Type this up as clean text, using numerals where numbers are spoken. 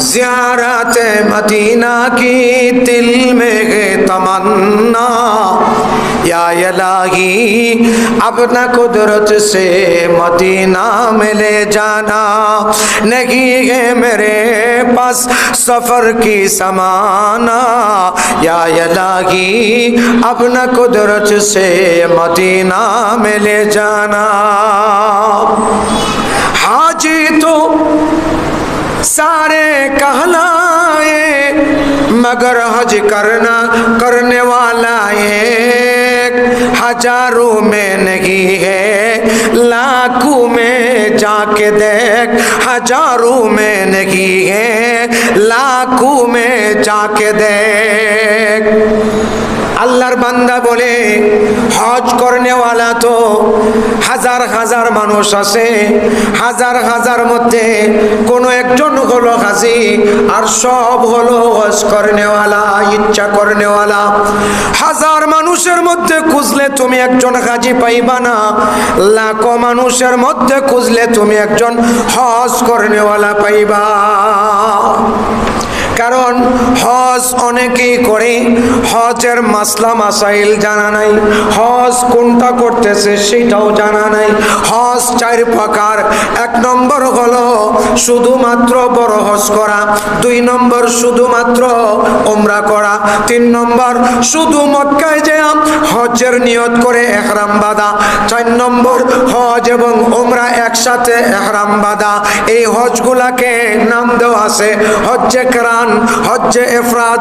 ज़ियारत मदीना की दिल में है तमन्ना, या इलाही अपना कुदरत से मदीना में ले जाना। नहीं है मेरे पास सफर की समाना, या इलाही अपना कुदरत से मदीना में ले जाना। हाजी तो सारे कहलाए मगर हज करने वाला एक हजारों में नहीं है, लाखों में जाके देख। हजारों में नहीं है, लाखों में जाके देख। আল্লাহর বান্দা বলে হজ করনে ওয়ালা তো হাজার হাজার মানুষ আছে, হাজার হাজার মধ্যে কোনো একজন হলো হাজি, আর সব হলো হজ করনে ওয়ালা, ইচ্ছা করনে ওয়ালা। হাজার মানুষের মধ্যে খুঁজলে তুমি একজন হাজি পাইবা না, লাখো মানুষের মধ্যে খুঁজলে তুমি একজন হজ করনে ওয়ালা পাইবা। কারণ হজ অনেকেই করে, হজের মাসলা মাসাইল জানা নাই, হজ কোনটা করতেছে সেটাও জানা নাই। হজ চার প্রকার। এক নম্বর হলো শুধুমাত্র বড় হজ করা, দুই নম্বর শুধুমাত্র উমরা করা, তিন নম্বর শুধু মক্কায় যে হজের নিয়ত করে ইহরাম বাঁধা, চার নম্বর হজ এবং উমরা একসাথে ইহরাম বাঁধা। এই হজগুলাকে নাম দেওয়া আছে হজ্জে কেরান, হজ্জে ইফরাদ,